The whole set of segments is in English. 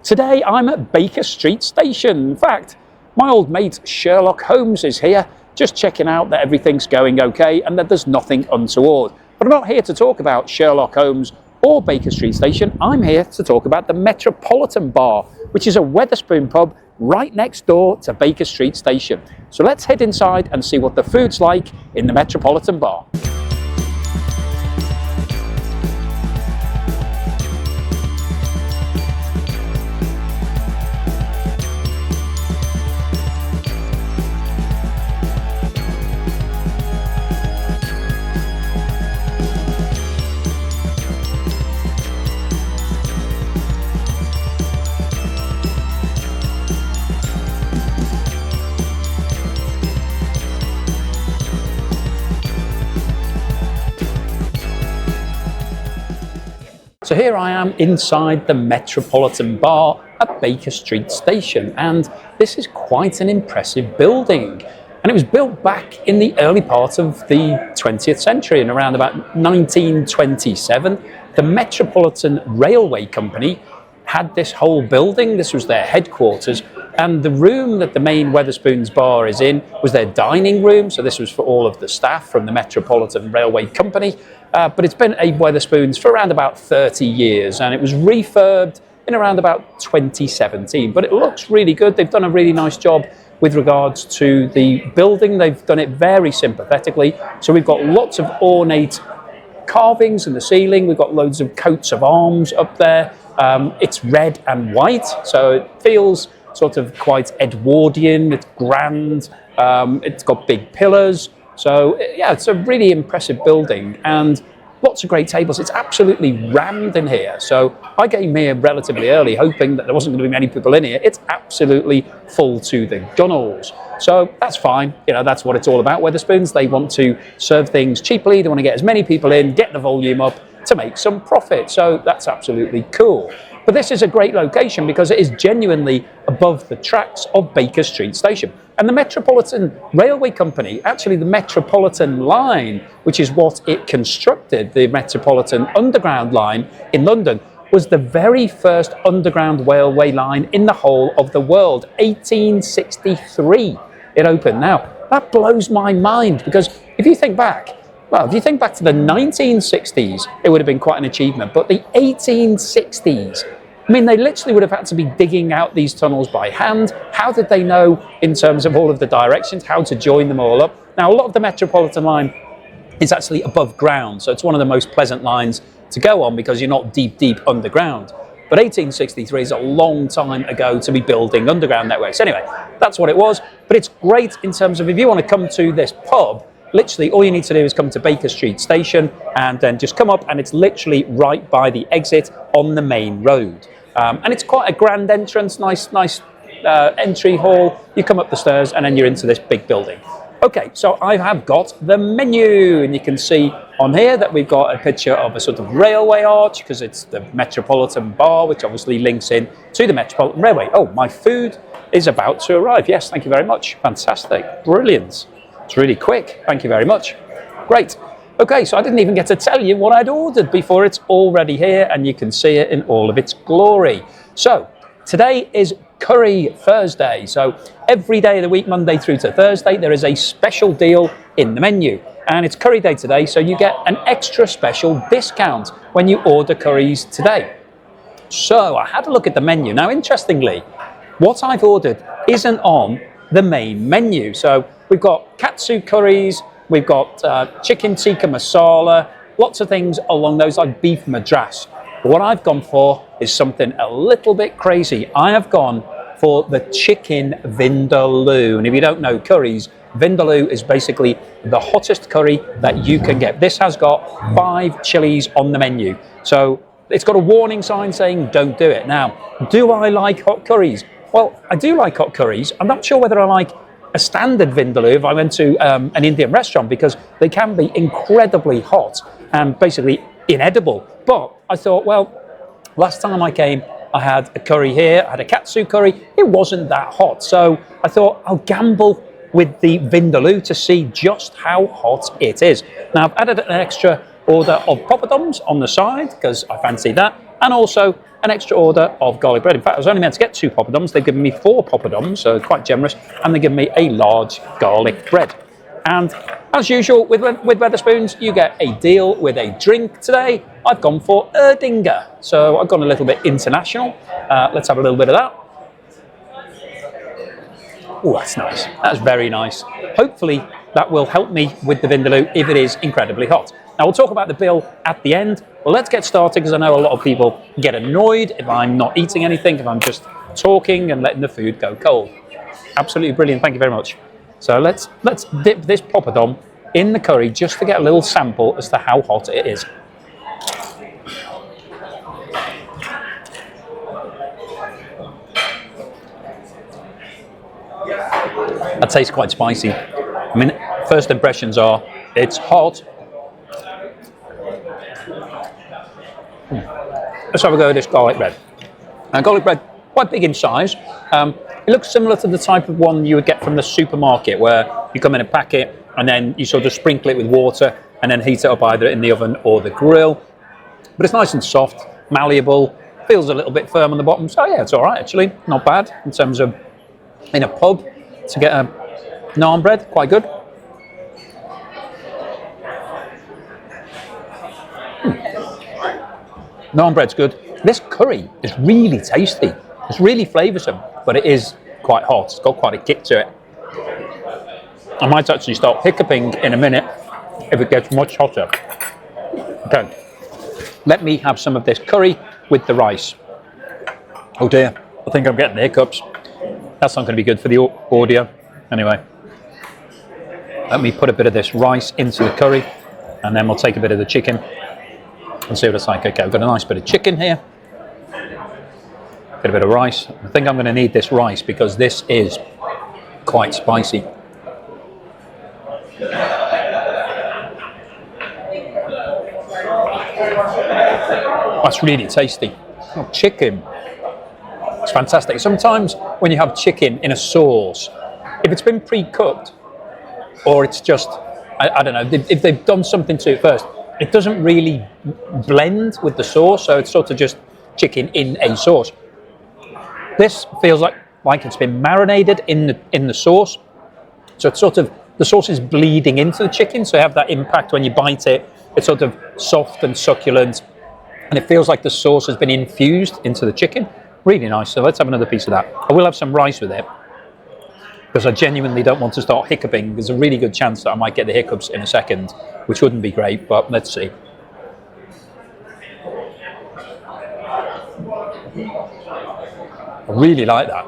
Today I'm at Baker Street Station. In fact, my old mate Sherlock Holmes is here, just checking out that everything's going okay and that there's nothing untoward. But I'm not here to talk about Sherlock Holmes or Baker Street Station. I'm here to talk about the Metropolitan Bar, which is a Wetherspoon pub right next door to Baker Street Station. So let's head inside and see what the food's like in the Metropolitan Bar. So here I am inside the Metropolitan Bar at Baker Street Station, and this is quite an impressive building. And it was built back in the early part of the 20th century, in around about 1927. The Metropolitan Railway Company had this whole building. This was their headquarters, and the room that the main Wetherspoons bar is in was their dining room. So this was for all of the staff from the Metropolitan Railway Company. But it's been a Wetherspoons for around about 30 years, and it was refurbed in around about 2017. But it looks really good. They've done a really nice job with regards to the building. They've done it very sympathetically. So we've got lots of ornate carvings in the ceiling. We've got loads of coats of arms up there. It's red and white, so it feels sort of quite Edwardian. It's grand. It's got big pillars. So yeah, it's a really impressive building and lots of great tables. It's absolutely rammed in here. So I came here relatively early hoping that there wasn't going to be many people in here. It's absolutely full to the gunnels. So that's fine. You know, that's what it's all about, Wetherspoons. They want to serve things cheaply. They want to get as many people in, get the volume up to make some profit. So that's absolutely cool. But this is a great location because it is genuinely above the tracks of Baker Street Station. And the Metropolitan Railway Company, actually the Metropolitan Line, which is what it constructed, the Metropolitan Underground Line in London, was the very first underground railway line in the whole of the world. 1863 it opened. Now, that blows my mind because if you think back to the 1960s, it would have been quite an achievement. But the 1860s, I mean, they literally would have had to be digging out these tunnels by hand. How did they know in terms of all of the directions, how to join them all up? Now, a lot of the Metropolitan line is actually above ground. So it's one of the most pleasant lines to go on because you're not deep underground. But 1863 is a long time ago to be building underground networks. Anyway, that's what it was. But it's great in terms of if you want to come to this pub, literally all you need to do is come to Baker Street Station and then just come up, and it's literally right by the exit on the main road. And it's quite a grand entrance, nice entry hall. You come up the stairs and then you're into this big building. Okay, so I have got the menu, and you can see on here that we've got a picture of a sort of railway arch because it's the Metropolitan Bar, which obviously links in to the Metropolitan Railway. Oh, my food is about to arrive. Yes, thank you very much. Fantastic. Brilliant. It's really quick. Thank you very much. Great. Okay, so I didn't even get to tell you what I'd ordered before. It's already here and you can see it in all of its glory. So today is Curry Thursday. So every day of the week, Monday through to Thursday, there is a special deal in the menu. And it's curry day today, so you get an extra special discount when you order curries today. So I had a look at the menu. Now, interestingly, what I've ordered isn't on the main menu. So we've got katsu curries, we've got chicken tikka masala, lots of things along those like beef madras. But what I've gone for is something a little bit crazy. I have gone for the chicken Vindaloo. And if you don't know curries, Vindaloo is basically the hottest curry that you can get. This has got 5 chilies on the menu. So it's got a warning sign saying don't do it. Now, do I like hot curries? Well, I do like hot curries. I'm not sure whether I like a standard Vindaloo if I went to an Indian restaurant because they can be incredibly hot and basically inedible. But I thought, well, last time I came, I had a curry here, I had a katsu curry. It wasn't that hot. So I thought I'll gamble with the Vindaloo to see just how hot it is. Now, I've added an extra order of poppadoms on the side because I fancy that. and also an extra order of garlic bread. In fact, I was only meant to get 2 poppadoms. They've given me 4 poppadoms, so quite generous, and they've given me a large garlic bread. And as usual with Wetherspoons, you get a deal with a drink. Today, I've gone for Erdinger, so I've gone a little bit international. Let's have a little bit of that. Oh, that's nice. That's very nice. Hopefully, that will help me with the Vindaloo if it is incredibly hot. Now, we'll talk about the bill at the end. Well, let's get started, because I know a lot of people get annoyed if I'm not eating anything, if I'm just talking and letting the food go cold. Absolutely brilliant. Thank you very much. So let's dip this poppadom in the curry just to get a little sample as to how hot it is. That tastes quite spicy. I mean, first impressions are it's hot. Let's have a go at this garlic bread. Garlic bread, quite big in size. It looks similar to the type of one you would get from the supermarket, where you come in a packet and then you sort of sprinkle it with water and then heat it up either in the oven or the grill. But it's nice and soft, malleable, feels a little bit firm on the bottom. So yeah, it's all right actually, not bad in terms of in a pub to get a naan bread, quite good. Naan bread's good. This curry is really tasty. It's really flavoursome, but it is quite hot. It's got quite a kick to it. I might actually start hiccuping in a minute if it gets much hotter. Okay, let me have some of this curry with the rice. Oh dear, I think I'm getting the hiccups. That's not going to be good for the audio. Anyway, let me put a bit of this rice into the curry, and then we'll take a bit of the chicken and see what it's like. Okay, I've got a nice bit of chicken here. Get a bit of rice. I think I'm going to need this rice because this is quite spicy. That's really tasty. Oh, chicken. It's fantastic. Sometimes when you have chicken in a sauce, if it's been pre-cooked or it's just, I don't know, if they've done something to it first, it doesn't really blend with the sauce, so it's sort of just chicken in a sauce. This feels like it's been marinated in the sauce, so it's sort of, the sauce is bleeding into the chicken, so you have that impact when you bite it. It's sort of soft and succulent, and it feels like the sauce has been infused into the chicken. Really nice. So let's have another piece of that. I will have some rice with it, because I genuinely don't want to start hiccuping. There's a really good chance that I might get the hiccups in a second, which wouldn't be great, but let's see. I really like that.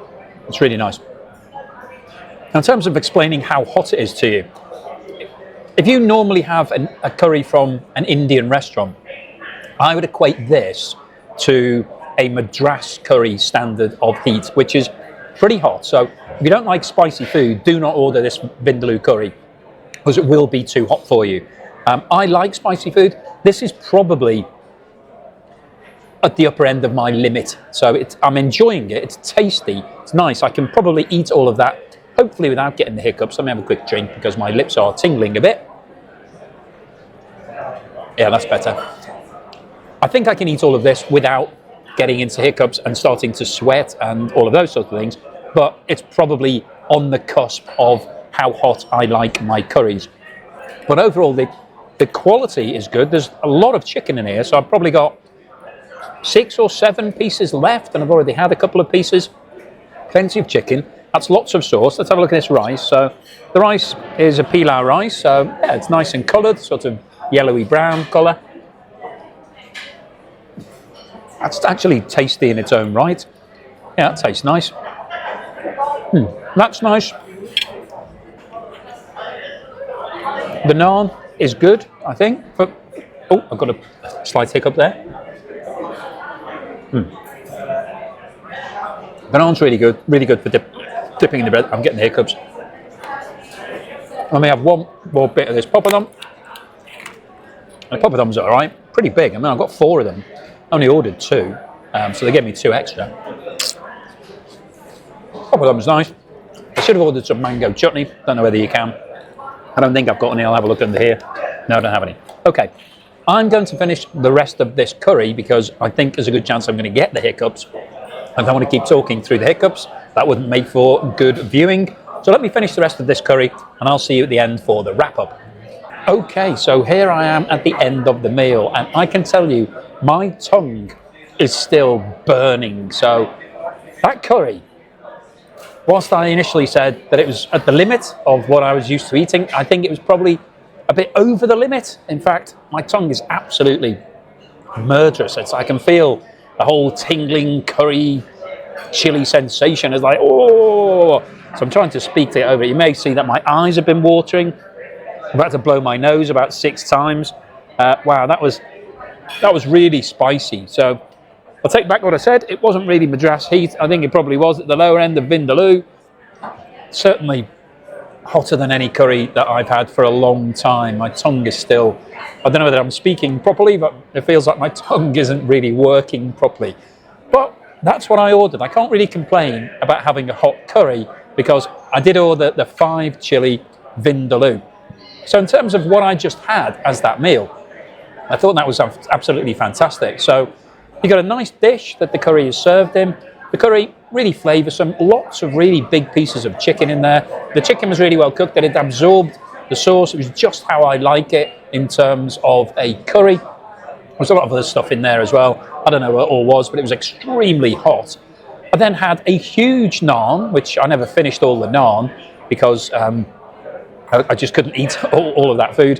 It's really nice. Now, in terms of explaining how hot it is to you, if you normally have a curry from an Indian restaurant, I would equate this to a Madras curry standard of heat, which is pretty hot. So if you don't like spicy food, do not order this Vindaloo curry, because it will be too hot for you. I like spicy food. This is probably at the upper end of my limit. So I'm enjoying it. It's tasty. It's nice. I can probably eat all of that, hopefully without getting the hiccups. Let me have a quick drink because my lips are tingling a bit. Yeah, that's better. I think I can eat all of this without getting into hiccups and starting to sweat and all of those sorts of things, but it's probably on the cusp of how hot I like my curries. But overall, the quality is good. There's a lot of chicken in here, so I've probably got 6 or 7 pieces left, and I've already had a couple of pieces. Plenty of chicken. That's lots of sauce. Let's have a look at this rice. So the rice is a pilau rice, so yeah, it's nice and coloured, sort of yellowy brown colour. That's actually tasty in its own right. Yeah, that tastes nice. That's nice. The naan is good, I think. But, oh, I've got a slight hiccup there. The naan's really good for dipping in the bread. I'm getting the hiccups. Let me have one more bit of this poppadom. The poppadoms are all right, pretty big. I mean, I've got 4 of them. I only ordered 2, so they gave me 2 extra. Poppadom's nice. I should have ordered some mango chutney. Don't know whether you can. I don't think I've got any. I'll have a look under here. No, I don't have any. Okay, I'm going to finish the rest of this curry because I think there's a good chance I'm going to get the hiccups. I don't want to keep talking through the hiccups. That wouldn't make for good viewing. So let me finish the rest of this curry and I'll see you at the end for the wrap up. Okay, so here I am at the end of the meal and I can tell you my tongue is still burning. So that curry, whilst I initially said that it was at the limit of what I was used to eating, I think it was probably a bit over the limit. In fact, my tongue is absolutely murderous. I can feel the whole tingling curry chili sensation. It's like, oh! So I'm trying to speak to it over it. You may see that my eyes have been watering. I'm about to blow my nose about 6 times. Wow, that was really spicy. So I'll take back what I said. It wasn't really Madras heat. I think it probably was at the lower end of Vindaloo. Certainly hotter than any curry that I've had for a long time. My tongue is still, I don't know whether I'm speaking properly, but it feels like my tongue isn't really working properly. But that's what I ordered. I can't really complain about having a hot curry because I did order the 5 chili Vindaloo. So in terms of what I just had as that meal, I thought that was absolutely fantastic. So you got a nice dish that the curry is served in. The curry, really flavoursome, lots of really big pieces of chicken in there. The chicken was really well cooked, that it absorbed the sauce. It was just how I like it in terms of a curry. There's a lot of other stuff in there as well. I don't know what it all was, but it was extremely hot. I then had a huge naan, which I never finished all the naan because I just couldn't eat all of that food.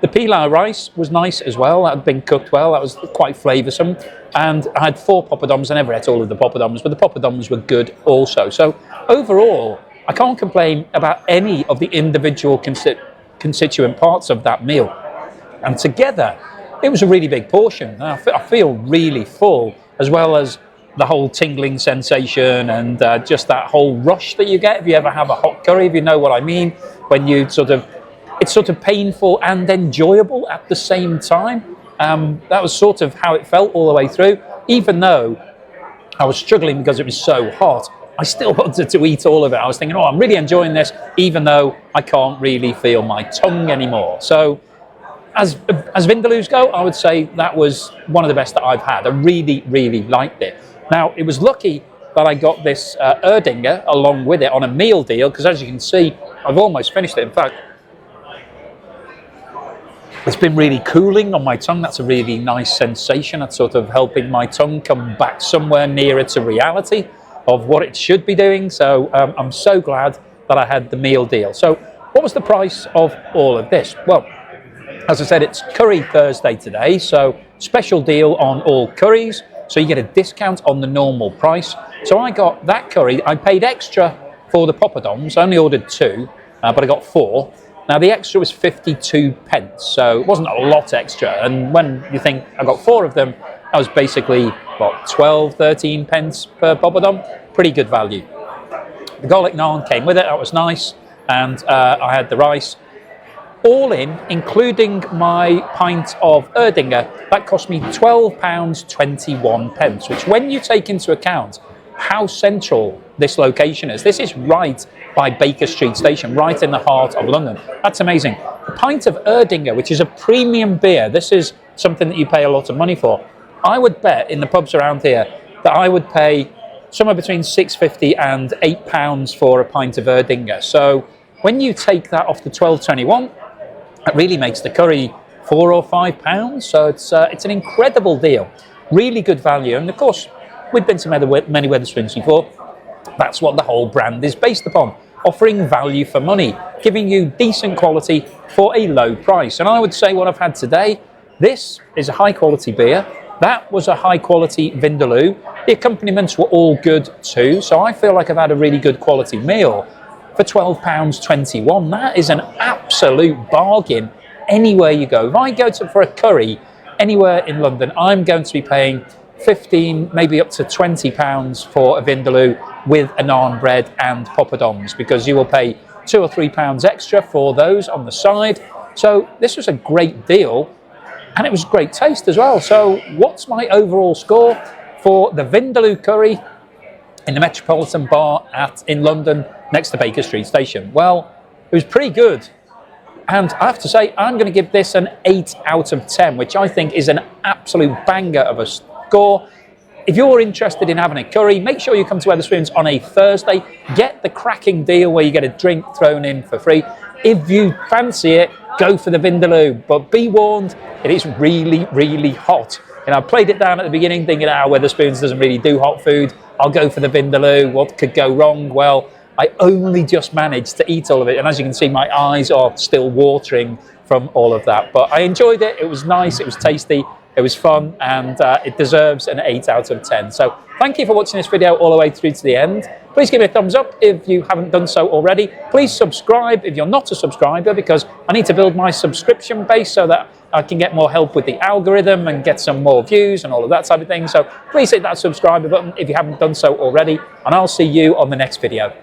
The pilau rice was nice as well. That had been cooked well. That was quite flavoursome. And I had 4 poppadoms. I never ate all of the poppadoms, but the poppadoms were good also. So overall, I can't complain about any of the individual constituent parts of that meal. And together, it was a really big portion. I feel really full, as well as the whole tingling sensation and just that whole rush that you get if you ever have a hot curry, if you know what I mean, when you it's sort of painful and enjoyable at the same time. That was sort of how it felt all the way through. Even though I was struggling because it was so hot, I still wanted to eat all of it. I was thinking, oh, I'm really enjoying this, even though I can't really feel my tongue anymore. So as Vindaloos go, I would say that was one of the best that I've had. I really, really liked it. Now, it was lucky that I got this Erdinger along with it on a meal deal, because as you can see, I've almost finished it. In fact, it's been really cooling on my tongue. That's a really nice sensation. That's sort of helping my tongue come back somewhere nearer to reality of what it should be doing. So I'm so glad that I had the meal deal. So what was the price of all of this? Well, as I said, it's Curry Thursday today, so special deal on all curries. So you get a discount on the normal price. So I got that curry. I paid extra for the poppadoms. I only ordered 2, but I got 4. Now the extra was 52 pence, so it wasn't a lot extra. And when you think I got 4 of them, that was basically, what, 12, 13 pence per poppadom? Pretty good value. The garlic naan came with it, that was nice. And I had the rice. All in, including my pint of Erdinger, that cost me £12.21, which when you take into account how central this location is, this is right by Baker Street Station, right in the heart of London. That's amazing. A pint of Erdinger, which is a premium beer, this is something that you pay a lot of money for. I would bet in the pubs around here that I would pay somewhere between £6.50 and £8 for a pint of Erdinger. So when you take that off the £12.21, it really makes the curry £4 or £5. So it's an incredible deal. Really good value. And of course, we've been to many Wetherspoons before. That's what the whole brand is based upon. Offering value for money, giving you decent quality for a low price. And I would say what I've had today, this is a high quality beer. That was a high quality Vindaloo. The accompaniments were all good too. So I feel like I've had a really good quality meal for £12.21. That is an absolute bargain anywhere you go. If I go for a curry anywhere in London, I'm going to be paying £15, maybe up to £20 for a Vindaloo with a naan bread and poppadoms, because you will pay £2 or £3 extra for those on the side. So this was a great deal, and it was great taste as well. So what's my overall score for the Vindaloo curry in the Metropolitan Bar in London next to Baker Street Station? Well, it was pretty good. And I have to say, I'm going to give this an 8 out of 10, which I think is an absolute banger of a score. If you're interested in having a curry, make sure you come to Wetherspoons on a Thursday. Get the cracking deal where you get a drink thrown in for free. If you fancy it, go for the Vindaloo. But be warned, it is really, really hot. And I played it down at the beginning thinking, Wetherspoons doesn't really do hot food. I'll go for the Vindaloo. What could go wrong? Well, I only just managed to eat all of it. And as you can see, my eyes are still watering from all of that. But I enjoyed it. It was nice. It was tasty. It was fun, and it deserves an 8 out of 10. So thank you for watching this video all the way through to the end. Please give me a thumbs up if you haven't done so already. Please subscribe if you're not a subscriber, because I need to build my subscription base so that I can get more help with the algorithm and get some more views and all of that type of thing. So please hit that subscribe button if you haven't done so already, and I'll see you on the next video.